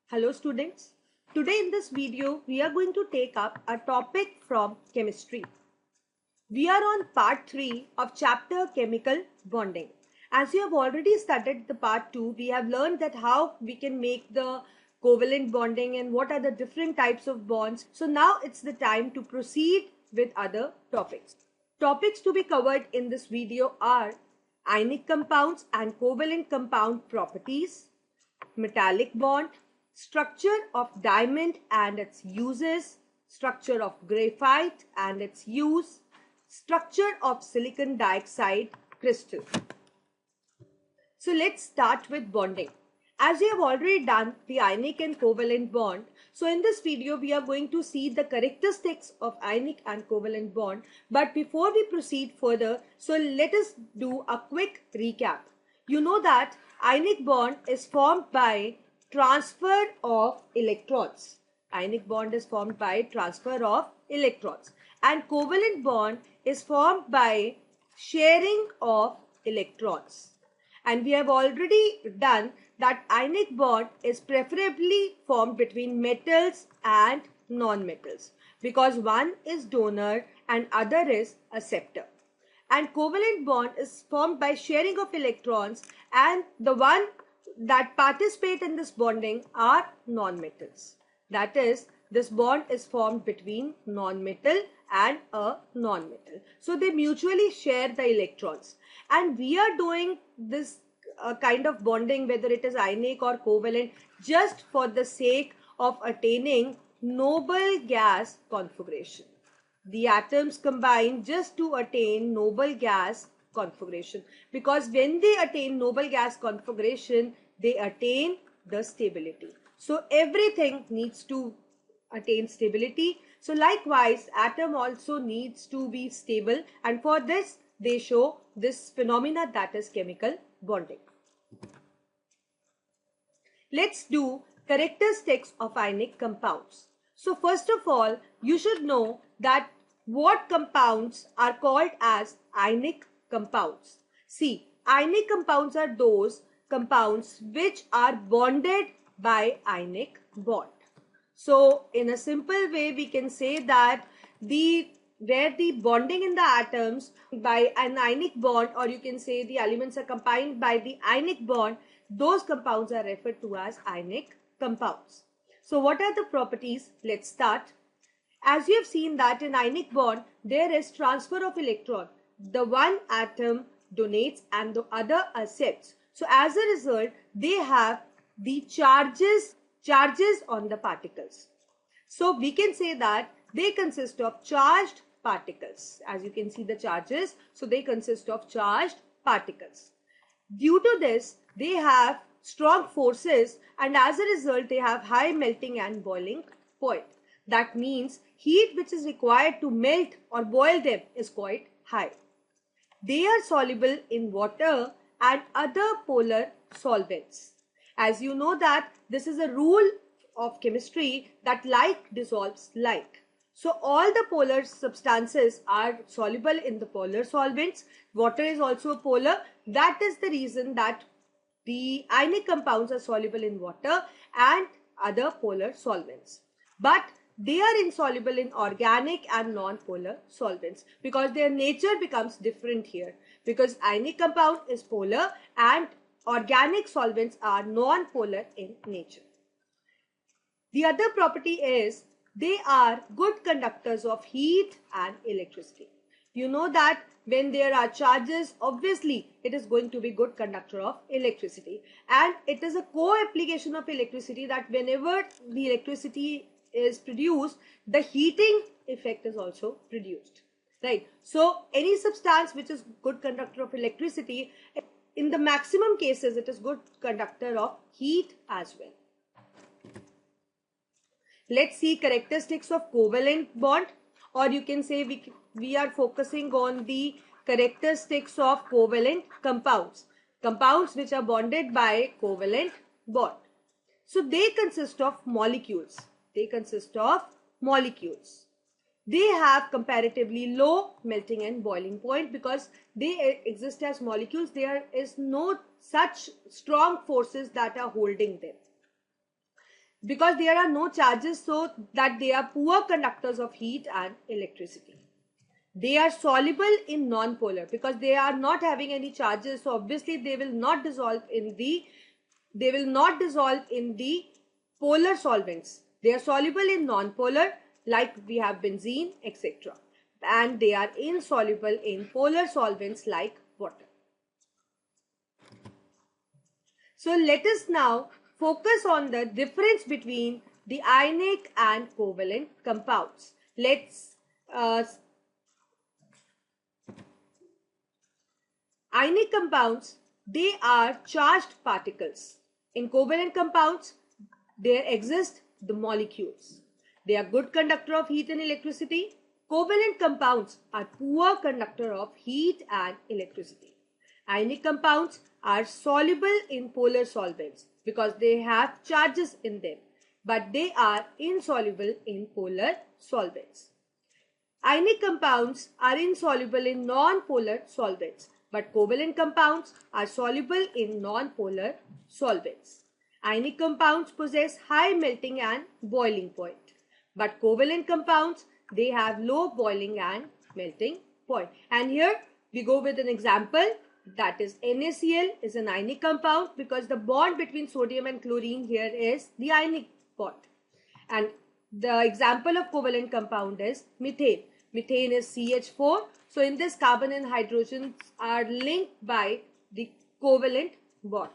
Hello students. Today in this video we are going to take up a topic from chemistry. We are on part 3 of chapter chemical bonding. As you have already studied the part 2, we have learned that how we can make the covalent bonding and what are the different types of bonds. So now it's the time to proceed with other topics. Topics to be covered in this video are ionic compounds and covalent compound properties, metallic bond, structure of diamond and its uses, structure of graphite and its use, structure of silicon dioxide crystal. So let's start with bonding. As we have already done the ionic and covalent bond, so in this video we are going to see the characteristics of ionic and covalent bond. But before we proceed further, so let us do a quick recap. You know that ionic bond is formed by transfer of electrons. Ionic bond is formed by transfer of electrons, and covalent bond is formed by sharing of electrons. And we have already done that ionic bond is preferably formed between metals and non-metals because one is donor and other is acceptor. And covalent bond is formed by sharing of electrons, and the one that participate in this bonding are non-metals. That is, this bond is formed between non-metal and a non-metal. So they mutually share the electrons. And we are doing this kind of bonding, whether it is ionic or covalent, just for the sake of attaining noble gas configuration. The atoms combine just to attain noble gas configuration, because when they attain noble gas configuration, they attain the stability. So everything needs to attain stability. So likewise, atom also needs to be stable, and for this they show this phenomena, that is chemical bonding. Let's do characteristics of ionic compounds. So first of all, you should know that what compounds are called as ionic compounds. See, ionic compounds are those compounds which are bonded by ionic bond. So in a simple way, we can say that where the bonding in the atoms by an ionic bond, or you can say the elements are combined by the ionic bond, those compounds are referred to as ionic compounds. So what are the properties? Let's start. As you have seen that in ionic bond, there is transfer of electron. The one atom donates and the other accepts. So as a result, they have the charges on the particles. So we can say that they consist of charged particles. As you can see the charges, so they consist of charged particles. Due to this, they have strong forces, and as a result, they have high melting and boiling point. That means heat which is required to melt or boil them is quite high. They are soluble in water and other polar solvents. As you know that this is a rule of chemistry that like dissolves like. So all the polar substances are soluble in the polar solvents. Water is also polar. That is the reason that the ionic compounds are soluble in water and other polar solvents. But they are insoluble in organic and non-polar solvents because their nature becomes different here, because ionic compound is polar and organic solvents are non-polar in nature. The other property is they are good conductors of heat and electricity. You know that when there are charges, obviously it is going to be good conductor of electricity, and it is a co-application of electricity that whenever the electricity is produced, the heating effect is also produced, right? So any substance which is good conductor of electricity, in the maximum cases it is good conductor of heat as well. Let's see characteristics of covalent bond, or you can say we are focusing on the characteristics of covalent compounds. Compounds which are bonded by covalent bond. So they consist of molecules. They have comparatively low melting and boiling point because they exist as molecules. There is no such strong forces that are holding them. because there are no charges, so that they are poor conductors of heat and electricity. They are soluble in non-polar because they are not having any charges, so obviously they will not dissolve in the polar solvents. They are soluble in non-polar, like we have benzene, etc. And they are insoluble in polar solvents like water. So let us now focus on the difference between the ionic and covalent compounds. Ionic compounds, they are charged particles. In covalent compounds, there exist the molecules. They are good conductor of heat and electricity. Covalent compounds are poor conductor of heat and electricity. Ionic compounds are soluble in polar solvents because they have charges in them, but they are insoluble in polar solvents. Ionic compounds are insoluble in non-polar solvents, but covalent compounds are soluble in non-polar solvents. Ionic compounds possess high melting and boiling point, but covalent compounds, they have low boiling and melting point. And here we go with an example, that is NaCl is an ionic compound because the bond between sodium and chlorine here is the ionic bond. And the example of covalent compound is methane. Methane is CH4. So in this, carbon and hydrogens are linked by the covalent bond.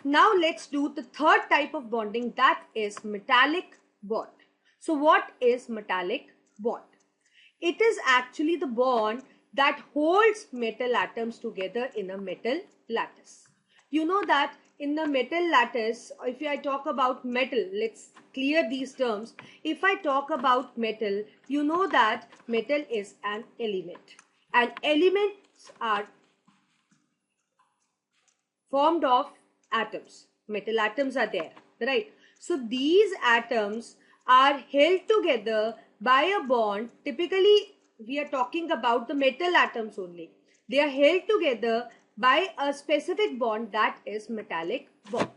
Now let's do the third type of bonding, that is metallic bond. So what is metallic bond? It is actually the bond that holds metal atoms together in a metal lattice. You know that in the metal lattice, if I talk about metal, let's clear these terms. If I talk about metal, you know that metal is an element, and elements are formed of atoms. Metal atoms are there, right? So these atoms are held together by a bond. Typically, we are talking about the metal atoms only. They are held together by a specific bond, that is metallic bond.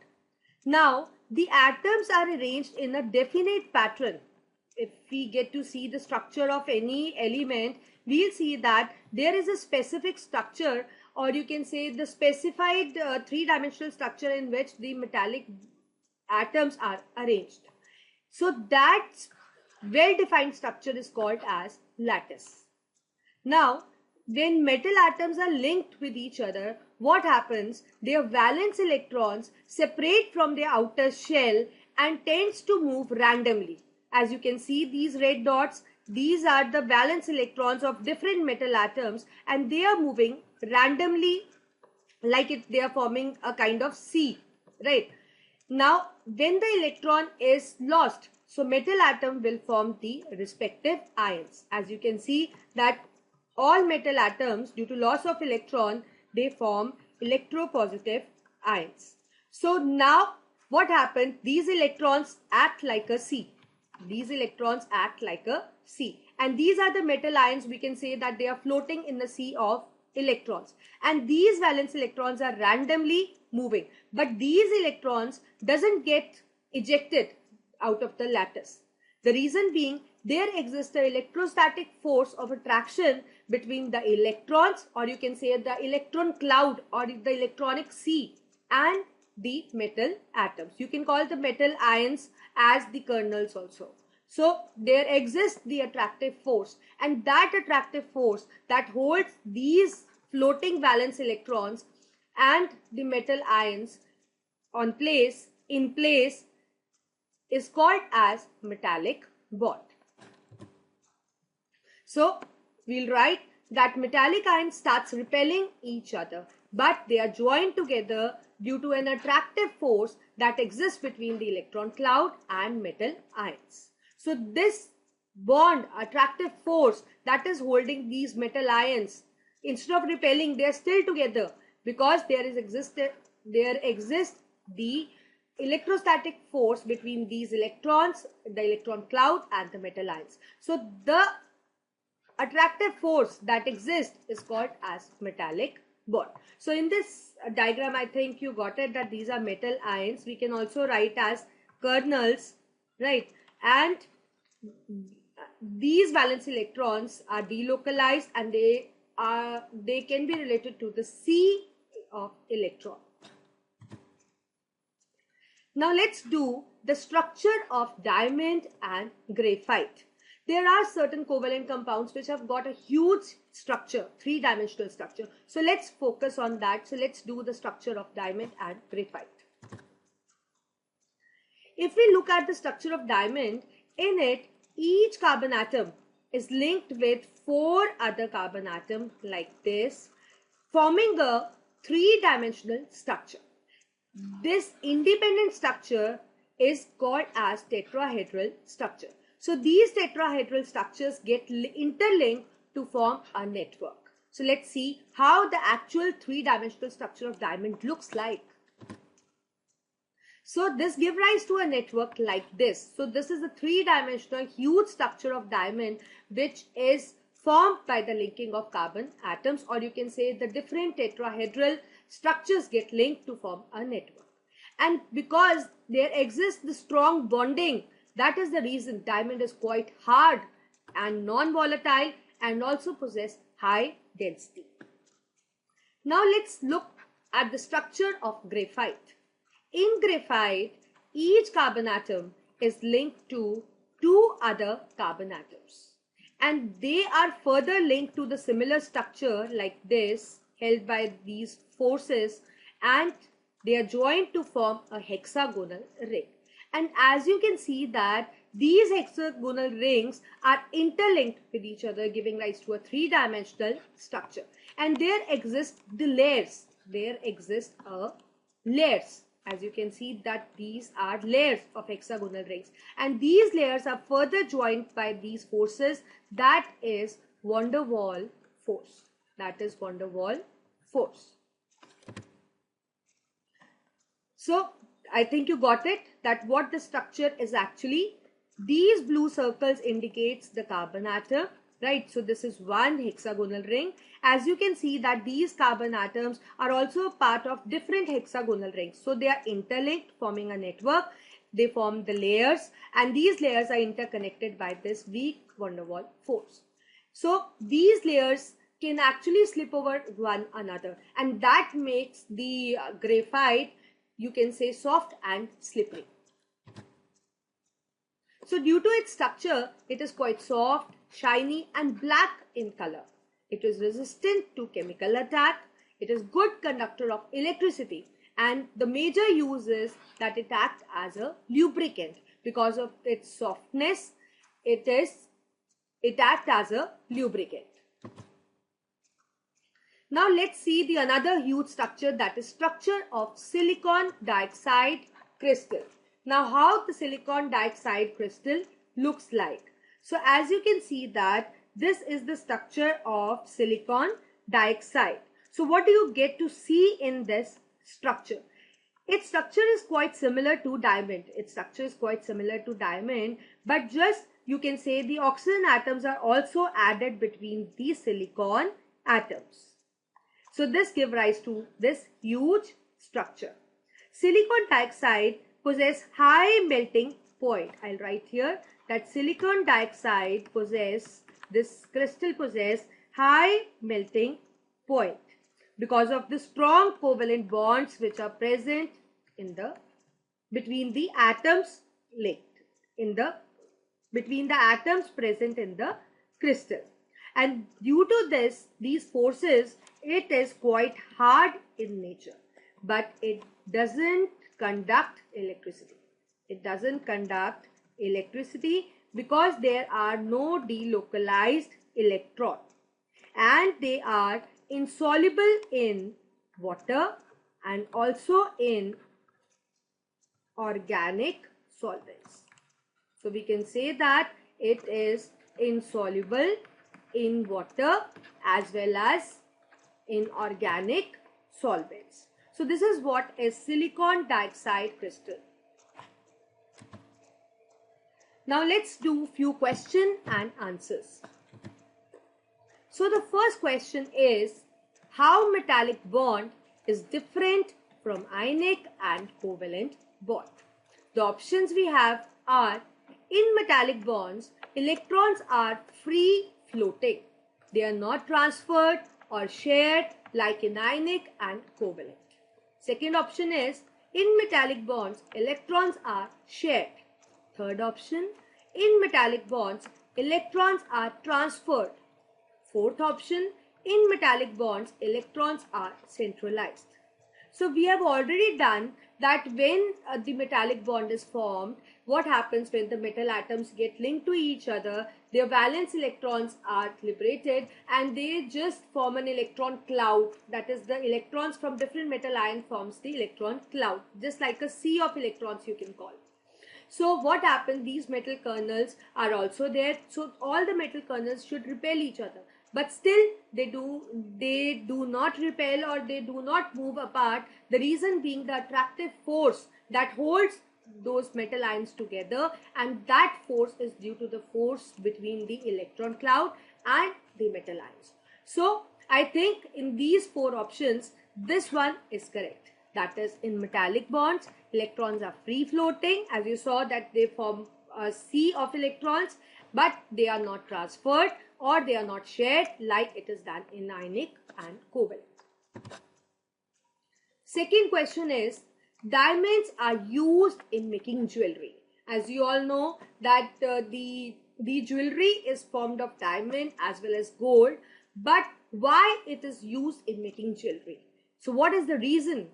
Now, the atoms are arranged in a definite pattern. If we get to see the structure of any element, we'll see that there is a specific structure, or you can say the specified three-dimensional structure in which the metallic atoms are arranged. So that well-defined structure is called as lattice. Now, when metal atoms are linked with each other, what happens? Their valence electrons separate from their outer shell and tends to move randomly. As you can see, these red dots, these are the valence electrons of different metal atoms, and they are moving randomly, like if they are forming a kind of C, right? Now, when the electron is lost, so metal atom will form the respective ions. As you can see that all metal atoms, due to loss of electron, they form electropositive ions. So now what happened? These electrons act like a C. These electrons act like a C. And these are the metal ions. We can say that they are floating in the sea of electrons. And these valence electrons are randomly moving. But these electrons doesn't get ejected out of the lattice. The reason being, there exists an electrostatic force of attraction between the electrons, or you can say the electron cloud or the electronic sea, and the metal atoms. You can call the metal ions as the kernels also. So there exists the attractive force, and that attractive force that holds these floating valence electrons and the metal ions in place is called as metallic bond. So we'll write that metallic ions starts repelling each other, but they are joined together due to an attractive force that exists between the electron cloud and metal ions. So this bond, attractive force that is holding these metal ions, instead of repelling, they are still together because there exists the electrostatic force between these electrons, the electron cloud and the metal ions. So the attractive force that exists is called as metallic bond. So in this diagram, I think you got it that these are metal ions. We can also write as kernels, right? And these valence electrons are delocalized, and they can be related to the C of electron. Now let's do the structure of diamond and graphite. There are certain covalent compounds which have got a huge structure, three-dimensional structure. So let's focus on that. So let's do the structure of diamond and graphite. If we look at the structure of diamond, in it, each carbon atom is linked with 4 other carbon atoms like this, forming a three-dimensional structure. This independent structure is called as tetrahedral structure. So these tetrahedral structures get interlinked to form a network. So let's see how the actual three-dimensional structure of diamond looks like. So this gives rise to a network like this. So this is a three-dimensional huge structure of diamond which is formed by the linking of carbon atoms, or you can say the different tetrahedral structures get linked to form a network. And because there exists the strong bonding, that is the reason diamond is quite hard and non-volatile and also possess high density. Now let's look at the structure of graphite. In graphite, each carbon atom is linked to 2 other carbon atoms, and they are further linked to the similar structure like this, held by these forces, and they are joined to form a hexagonal ring. And as you can see that these hexagonal rings are interlinked with each other, giving rise to a three-dimensional structure. And there exist the layers. There exist layers. As you can see that these are layers of hexagonal rings. And these layers are further joined by these forces. That is van der Waals force. That is van der Waals force. So I think you got it, that what the structure is actually. These blue circles indicates the carbon atom, right? So this is one hexagonal ring. As you can see that these carbon atoms are also a part of different hexagonal rings. So they are interlinked, forming a network. They form the layers, and these layers are interconnected by this weak van der Waals force. So these layers can actually slip over one another, and that makes the graphite, you can say, soft and slippery. So due to its structure, it is quite soft, shiny and black in color. It is resistant to chemical attack. It is good conductor of electricity, and the major use is that it acts as a lubricant. Because of its softness, it acts as a lubricant. Now let's see the another huge structure, that is structure of silicon dioxide crystal. Now how the silicon dioxide crystal looks like. So as you can see that this is the structure of silicon dioxide. So what do you get to see in this structure? Its structure is quite similar to diamond. But just you can say the oxygen atoms are also added between these silicon atoms. So this gives rise to this huge structure. Silicon dioxide possess high melting point. I'll write here that silicon dioxide this crystal possess high melting point because of the strong covalent bonds which are present in between the atoms present in the crystal. And due to these forces, it is quite hard in nature, but it doesn't conduct electricity. Because there are no delocalized electrons, and they are insoluble in water and also in organic solvents. So we can say that it is insoluble in water as well as in organic solvents. So this is what is silicon dioxide crystal. Now let's do few question and answers. So the first question is, how metallic bond is different from ionic and covalent bond. The options we have are: in metallic bonds, electrons are free floating. They are not transferred or shared like in ionic and covalent. Second option is: in metallic bonds, electrons are shared. Third option: in metallic bonds, electrons are transferred. Fourth option: in metallic bonds, electrons are centralized. So we have already done that when the metallic bond is formed, what happens when the metal atoms get linked to each other, their valence electrons are liberated and they just form an electron cloud. That is, the electrons from different metal ion forms the electron cloud, just like a sea of electrons you can call. So what happens, these metal kernels are also there. So all the metal kernels should repel each other. But still they do not repel or they do not move apart. The reason being the attractive force that holds those metal ions together, and that force is due to the force between the electron cloud and the metal ions. So I think in these four options, this one is correct. That is, in metallic bonds, electrons are free floating. As you saw that they form a sea of electrons, but they are not transferred or they are not shared like it is done in ionic and covalent. Second question is, diamonds are used in making jewelry. As you all know that the jewelry is formed of diamond as well as gold, but why it is used in making jewelry? So what is the reason?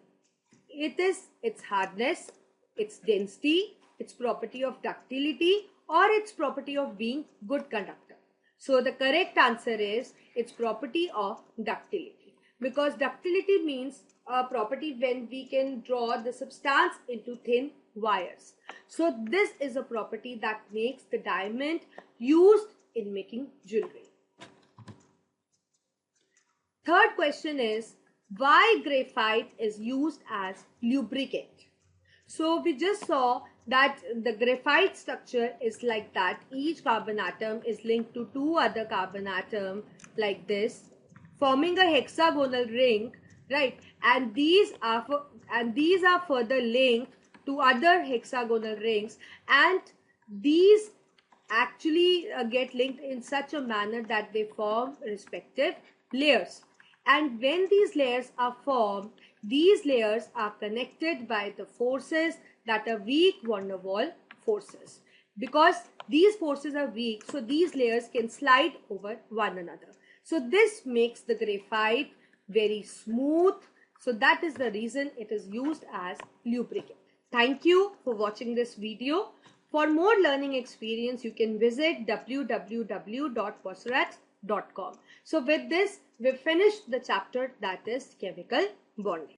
It is its hardness, its density, its property of ductility, or its property of being good conductor. So the correct answer is its property of ductility, because ductility means a property when we can draw the substance into thin wires. So this is a property that makes the diamond used in making jewelry. Third question is, why graphite is used as lubricant? So we just saw that the graphite structure is like that. Each carbon atom is linked to two other carbon atoms like this, forming a hexagonal ring, right? And these are further linked to other hexagonal rings, and these actually get linked in such a manner that they form respective layers. And when these layers are formed, these layers are connected by the forces that are weak van der Waals forces. Because these forces are weak, so these layers can slide over one another. So this makes the graphite very smooth. So that is the reason it is used as lubricant. Thank you for watching this video. For more learning experience, you can visit www.posrats.com. So with this, we've finished the chapter that is chemical bonding.